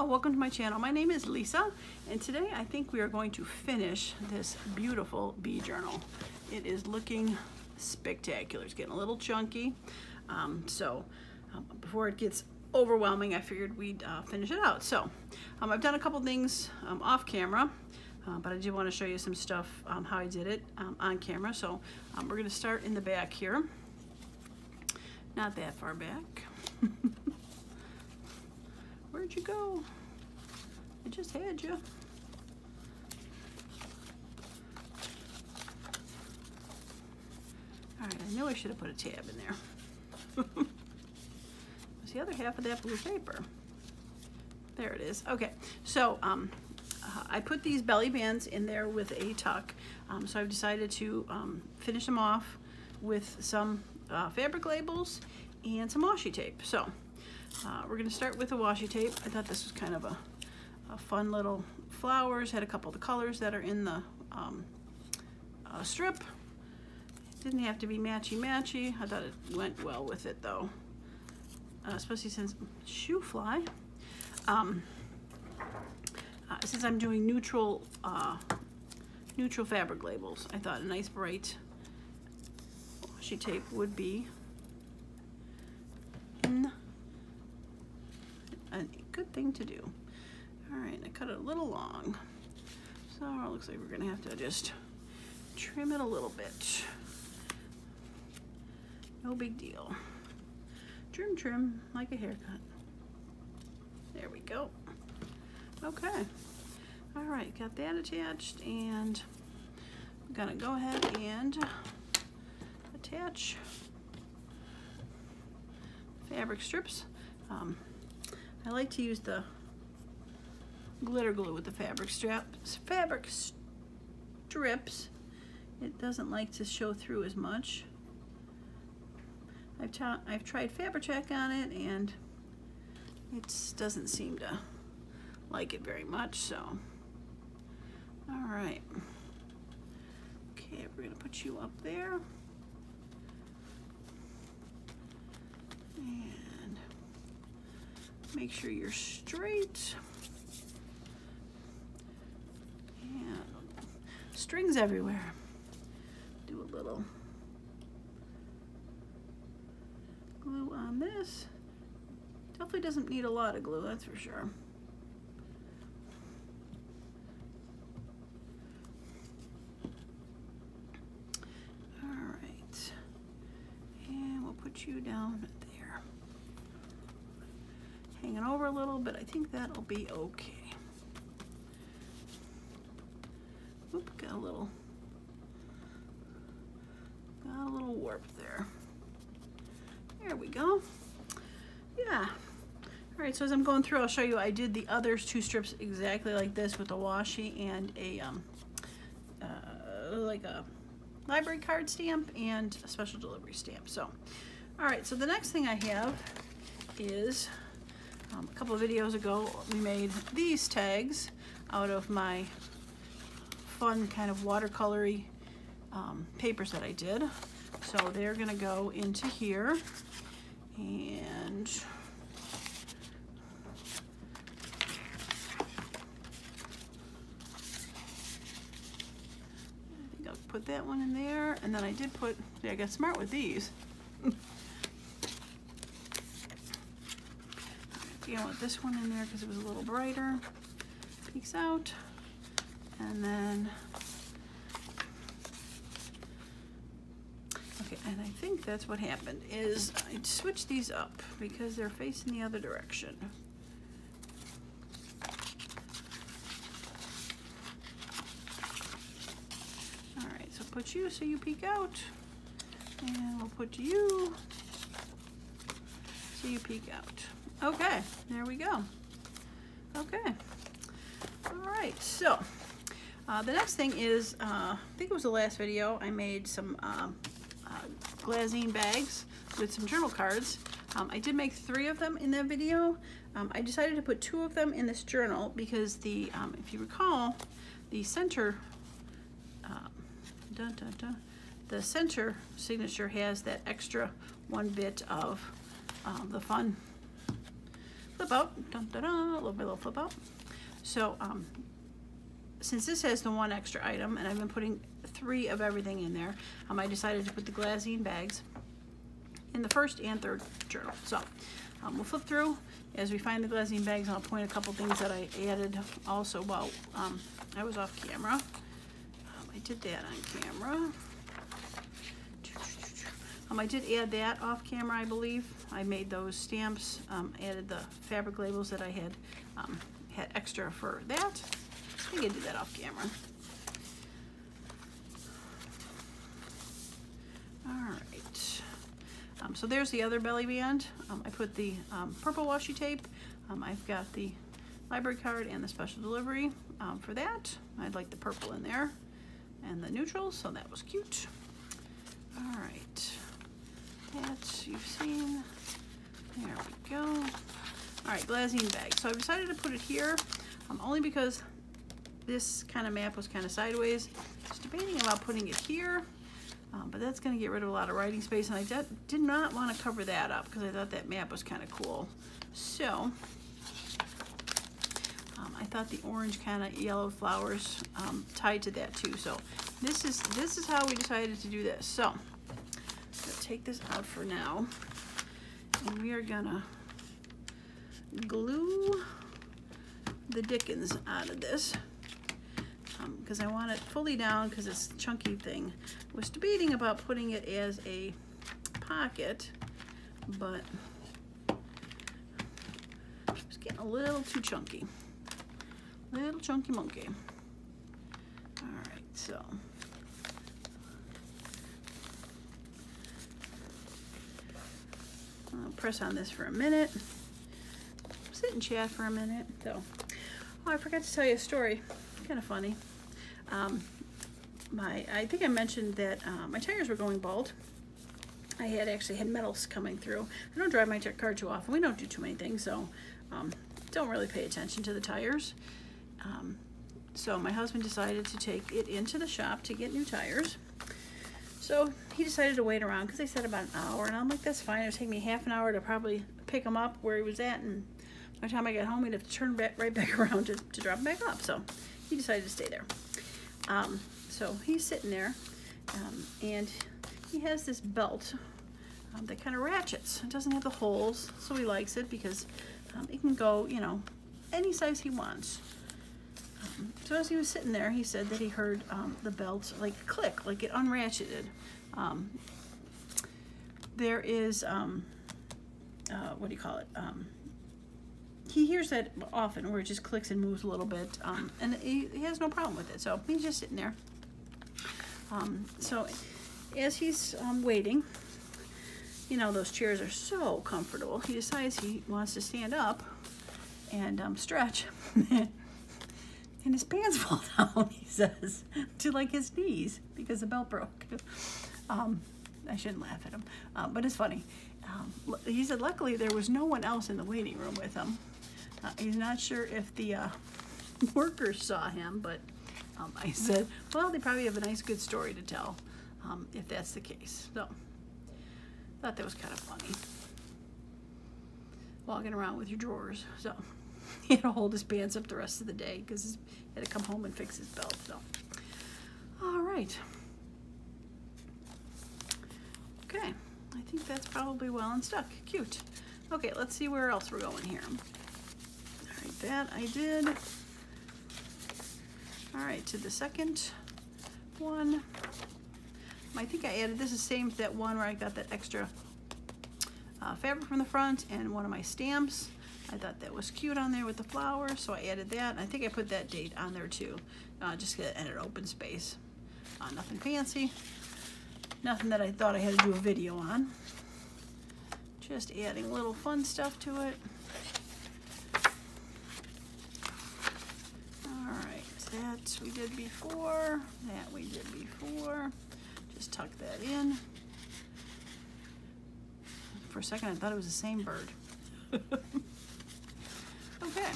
Hello, welcome to my channel. My name is Lisa, and today I think we are going to finish this beautiful bee journal. It is looking spectacular. It's getting a little chunky, so before it gets overwhelming, I figured we'd finish it out. So I've done a couple things off camera, but I do want to show you some stuff, how I did it on camera. So we're going to start in the back here. Not that far back. Where'd you go? I just had you. All right, I knew I should have put a tab in there. What's the other half of that blue paper? There it is. Okay, so I put these belly bands in there with a tuck. So I've decided to finish them off with some fabric labels and some washi tape. So we're going to start with the washi tape. I thought this was kind of a fun little flowers. Had a couple of the colors that are in the strip. It didn't have to be matchy-matchy. I thought it went well with it though, especially since shoe fly. Since I'm doing neutral fabric labels, I thought a nice bright washi tape would be a good thing to do. All right, I cut it a little long, so it looks like we're gonna have to just trim it a little bit. No big deal. Trim like a haircut. There we go. Okay. All right, got that attached, and I'm gonna go ahead and attach fabric strips. I like to use the glitter glue with the fabric strips. It doesn't like to show through as much. I've tried Fabri-Tac on it, and it doesn't seem to like it very much. So, all right. Okay, we're gonna put you up there. And make sure you're straight. And strings everywhere. Do a little glue on this. Definitely doesn't need a lot of glue, that's for sure. All right. And we'll put you down there. Hanging over a little, but I think that'll be okay. Oop, got a little warp there. There we go. Yeah. All right, so as I'm going through, I'll show you I did the other two strips exactly like this with a washi and a like a library card stamp and a special delivery stamp. So, all right, so the next thing I have is a couple of videos ago, we made these tags out of my fun kind of watercolory papers that I did. So they're gonna go into here, and I think I'll put that one in there, and then I did put, see, I got smart with these. I want this one in there because it was a little brighter. Peeks out, and then okay, and I think that's what happened is I switched these up because they're facing the other direction. All right, so put you so you peek out, and we'll put you so you peek out. Okay, there we go. Okay. All right, so the next thing is, I think it was the last video, I made some glassine bags with some journal cards. I did make 3 of them in that video. I decided to put 2 of them in this journal because the, if you recall, the center, the center signature has that extra 1 bit of the fun flip out, dun, dun, dun, a little flip out. So since this has the one extra item, and I've been putting 3 of everything in there, I decided to put the glassine bags in the first and third journal. So we'll flip through as we find the glassine bags, and I'll point a couple things that I added also while I was off camera. I did that on camera. I did add that off camera, I believe. I made those stamps, added the fabric labels that I had extra for that. I think I did that off camera. All right. So there's the other belly band. I put the purple washi tape. I've got the library card and the special delivery for that. I'd like the purple in there and the neutrals, so that was cute. All right. That you've seen. There we go. All right, glassine bag. So I decided to put it here only because this kind of map was kind of sideways. I was debating about putting it here, but that's going to get rid of a lot of writing space, and I did not want to cover that up because I thought that map was kind of cool. So I thought the orange kind of yellow flowers tied to that too. So this is how we decided to do this. So I'm going to take this out for now, and we are going to glue the dickens out of this because I want it fully down because it's a chunky thing. I was debating about putting it as a pocket, but it's getting a little too chunky. Little chunky monkey. All right, so I'll press on this for a minute. Sit and chat for a minute. So, oh, I forgot to tell you a story. Kind of funny. I think I mentioned that my tires were going bald. I actually had metals coming through. I don't drive my car too often. We don't do too many things, so don't really pay attention to the tires. So my husband decided to take it into the shop to get new tires. So he decided to wait around because they said about an hour, and I'm like, that's fine. It would take me half an hour to probably pick him up where he was at, and by the time I got home, we'd have to turn right back around to drop him back off. So he decided to stay there. So he's sitting there, and he has this belt that kind of ratchets. It doesn't have the holes, so he likes it because it can go, you know, any size he wants. So as he was sitting there, he said that he heard the belt like click, like it unratcheted. There is, what do you call it? He hears that often where it just clicks and moves a little bit, and he has no problem with it. So he's just sitting there. So as he's waiting, you know, those chairs are so comfortable. He decides he wants to stand up and stretch. And his pants fall down, he says, to like his knees because the belt broke. I shouldn't laugh at him, but it's funny. He said luckily there was no one else in the waiting room with him. He's not sure if the workers saw him, but I said, well, they probably have a nice good story to tell if that's the case. So thought that was kind of funny. Walking around with your drawers. So he had to hold his pants up the rest of the day because he had to come home and fix his belt. So, all right. Okay, I think that's probably well and stuck. Cute. Okay, let's see where else we're going here. All right, that I did. All right, to the second one. I think I added, this is the same as that one where I got that extra fabric from the front and one of my stamps. I thought that was cute on there with the flowers, so I added that. I think I put that date on there too, just to enter open space. Nothing fancy, nothing that I thought I had to do a video on. Just adding little fun stuff to it. All right, that we did before, that we did before. Just tuck that in. For a second, I thought it was the same bird. Okay,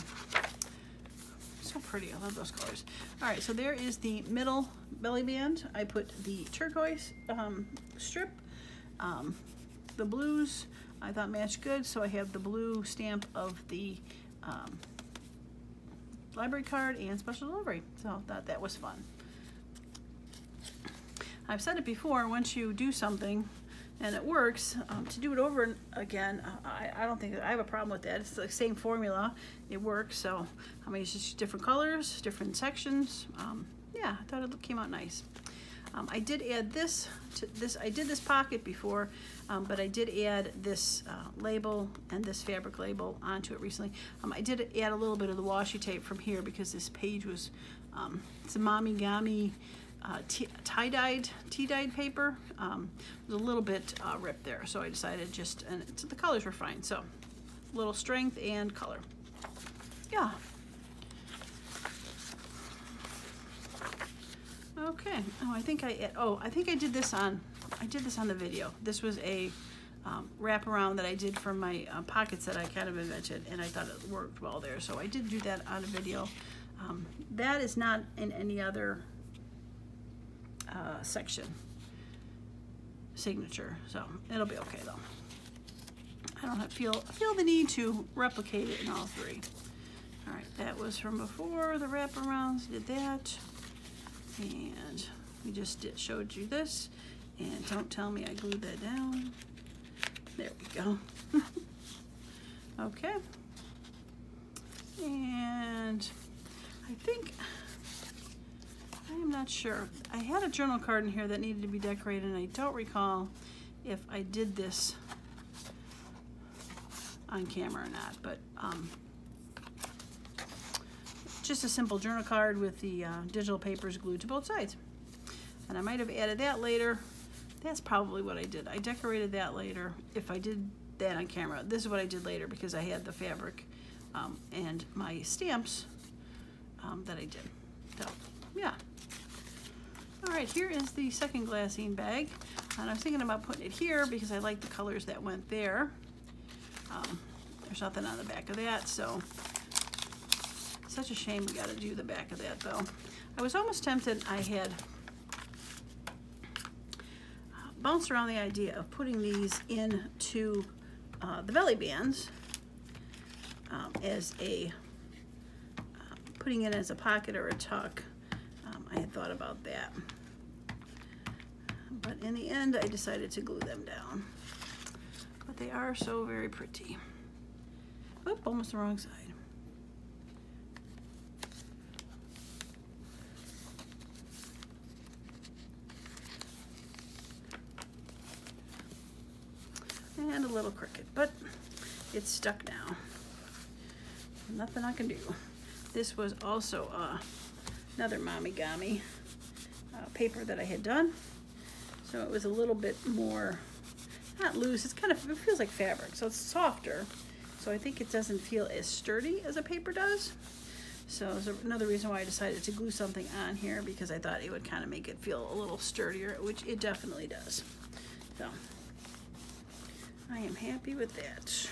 so pretty. I love those colors. All right, so there is the middle belly band. I put the turquoise strip, the blues I thought matched good, so I have the blue stamp of the library card and special delivery. So I thought that was fun. I've said it before, once you do something and it works, to do it over again, I don't think I have a problem with that. It's the same formula, it works. So I mean, it's just different colors, different sections. Yeah, I thought it came out nice. I did add this to this. I did this pocket before, but I did add this label and this fabric label onto it recently. I did add a little bit of the washi tape from here because this page was it's a Mamigami tea-dyed paper. It was a little bit ripped there, so I decided and the colors were fine. So a little strength and color. Yeah. Okay. Oh, I think I did this on the video. This was a wraparound that I did for my pockets that I kind of invented, and I thought it worked well there. So I did do that on a video. That is not in any other section signature, so it'll be okay though. I don't feel the need to replicate it in all three. All right, that was from before the wraparounds. Did that. And we just showed you this, and don't tell me I glued that down. There we go. Okay. And I think, I am not sure. I had a journal card in here that needed to be decorated, and I don't recall if I did this on camera or not, but just a simple journal card with the digital papers glued to both sides. And I might have added that later. That's probably what I did. I decorated that later. If I did that on camera, this is what I did later because I had the fabric and my stamps that I did. So, yeah. All right, here is the second glassine bag. And I was thinking about putting it here because I like the colors that went there. There's nothing on the back of that, so such a shame we got to do the back of that though. I was almost tempted. I had bounced around the idea of putting these into the belly bands as a putting it as a pocket or a tuck. I had thought about that, but in the end I decided to glue them down. But they are so very pretty. Oop, almost the wrong side. And a little crooked, but it's stuck now. Nothing I can do. This was also another Mamigami paper that I had done, so it was a little bit more, not loose, it feels like fabric, so it's softer, so I think it doesn't feel as sturdy as a paper does. So it's another reason why I decided to glue something on here, because I thought it would kind of make it feel a little sturdier, which it definitely does. So I am happy with that.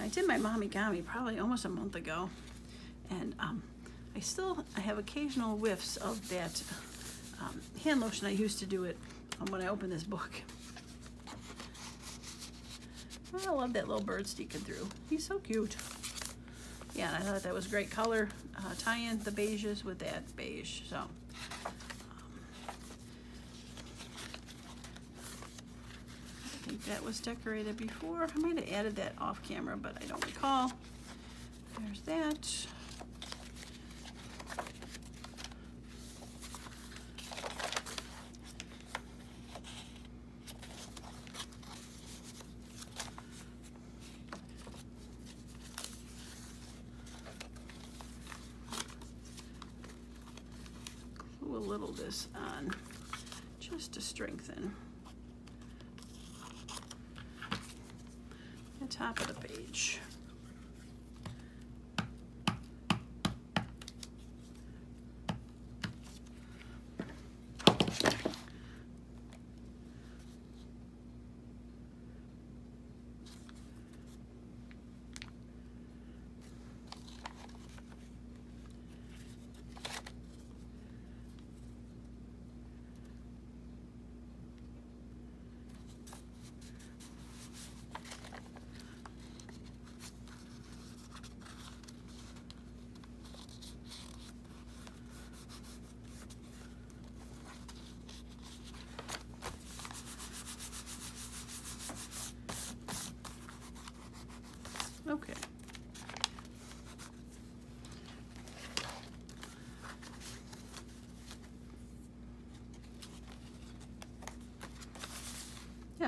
I did my Mamigami probably almost a month ago, and I have occasional whiffs of that hand lotion I used to do it when I opened this book. I love that little bird sneaking through. He's so cute. Yeah, and I thought that was great color. Tie in the beiges with that beige. So I think that was decorated before. I might have added that off camera, but I don't recall. There's that. Glue a little of this on just to strengthen the top of the page.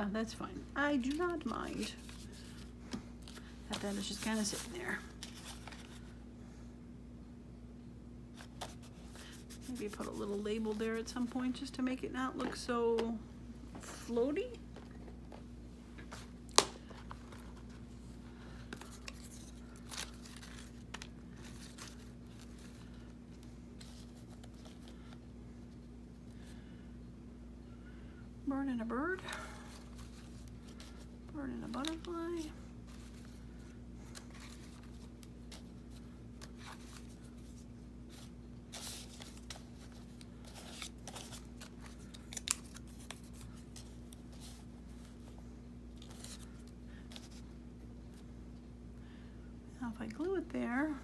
Yeah, that's fine. I do not mind that is just kind of sitting there. Maybe put a little label there at some point just to make it not look so floaty. Bird and a bird. Bird and a butterfly. Now if I glue it there,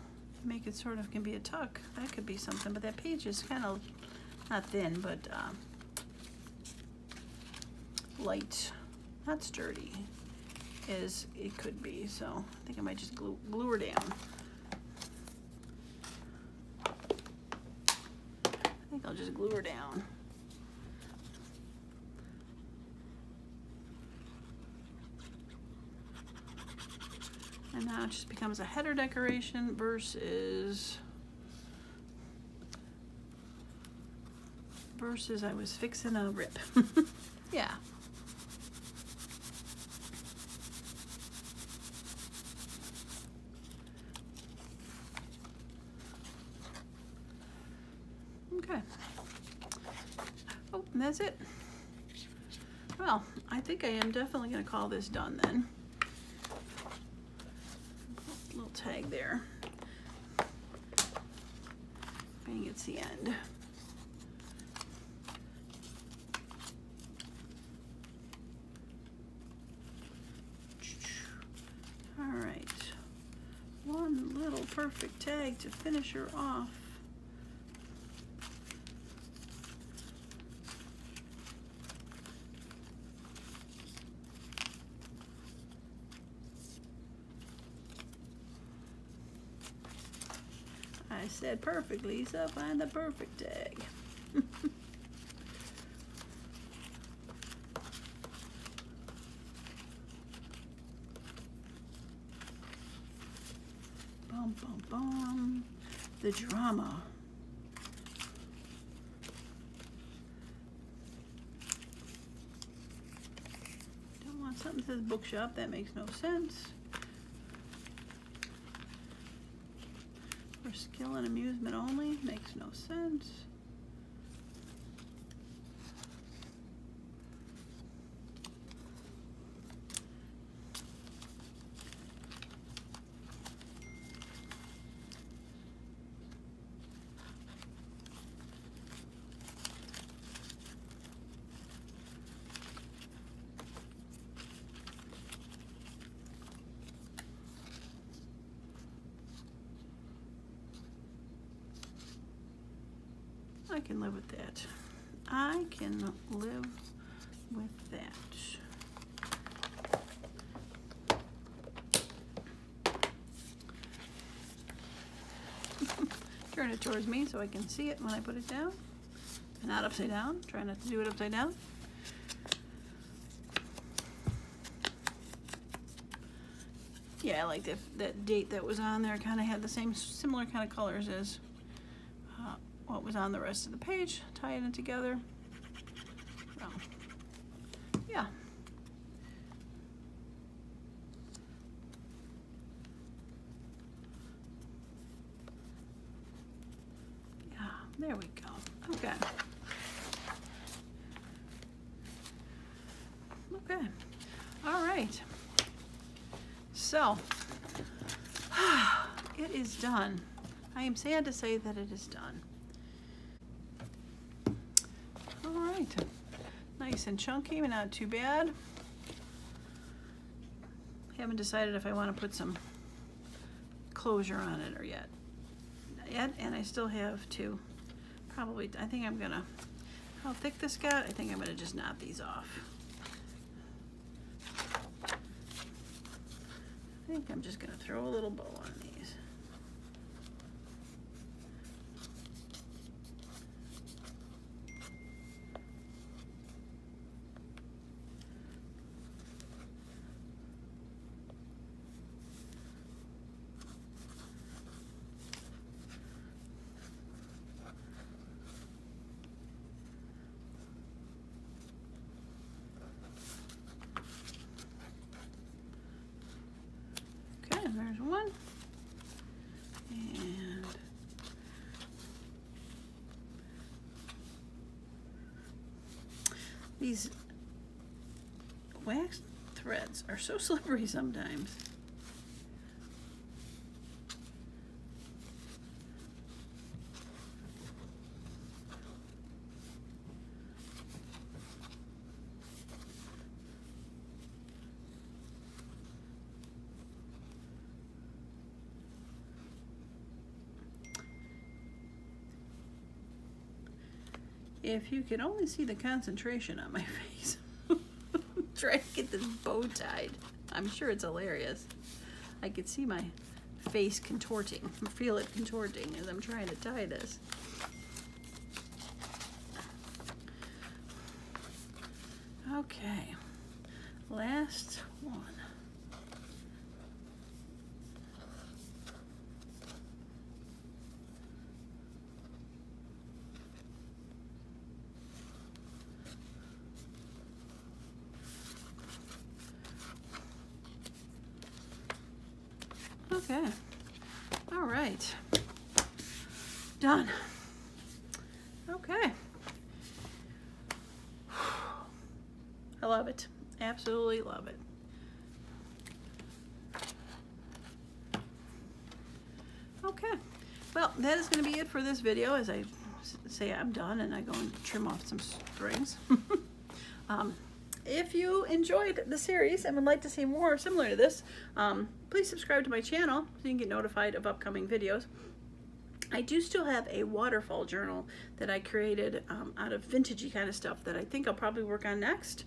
make it sort of can be a tuck, that could be something, but that page is kind of not thin, but light, not sturdy as it could be. So I think I might just glue her down. I think I'll just glue her down. And now it just becomes a header decoration versus I was fixing a rip. Yeah. Okay. Oh, and that's it. Well, I think I am definitely going to call this done then. Put a little tag there. Bang, it's the end. All right. One little perfect tag to finish her off. I said perfect, Lisa. Find the perfect tag. Bum, bum, bum. The drama. Don't want something that says bookshop. That makes no sense. For skill and amusement only, makes no sense. I can live with that. I can live with that. Turn it towards me so I can see it when I put it down. Not upside down. Try not to do it upside down. Yeah, I like that date that was on there. Kind of had the similar kind of colors as what was on the rest of the page, tying it together. So, yeah. Yeah, there we go. Okay. Okay. All right. So, it is done. I am sad to say that it is done. Nice and chunky, but not too bad. Haven't decided if I want to put some closure on it or yet. Not yet, and I still have to probably, I think I'm gonna, how thick this got, I think I'm gonna just knot these off. I think I'm just gonna throw a little bow on these. and there's one. And these wax threads are so slippery sometimes. If you could only see the concentration on my face. Try to get this bow tied. I'm sure it's hilarious. I could see my face contorting. Feel it contorting as I'm trying to tie this. Okay, last one. Okay, all right, done. Okay, I love it, absolutely love it. Okay, well, that is going to be it for this video. As I say, I'm done and I go and trim off some strings. If you enjoyed the series and would like to see more similar to this, please subscribe to my channel so you can get notified of upcoming videos. I do still have a waterfall journal that I created out of vintagey kind of stuff that I think I'll probably work on next.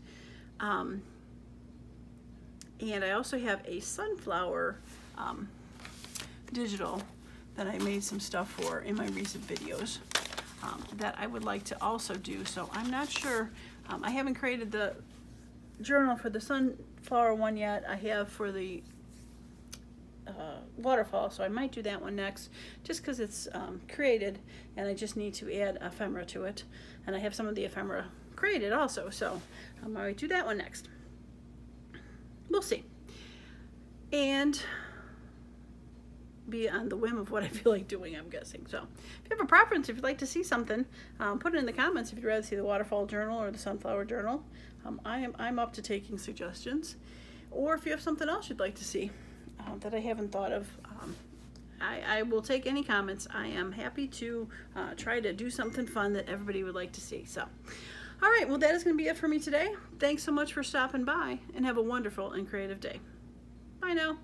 And I also have a sunflower digital that I made some stuff for in my recent videos that I would like to also do. So I'm not sure. I haven't created the journal for the sunflower one yet. I have for the waterfall, so I might do that one next just because it's created and I just need to add ephemera to it, and I have some of the ephemera created also, so I might do that one next. We'll see, and be on the whim of what I feel like doing, I'm guessing. So if you have a preference, if you'd like to see something, put it in the comments if you'd rather see the waterfall journal or the sunflower journal. I'm up to taking suggestions, or if you have something else you'd like to see that I haven't thought of, I will take any comments. I am happy to try to do something fun that everybody would like to see. So, all right, well, that is going to be it for me today. Thanks so much for stopping by, and have a wonderful and creative day. Bye now.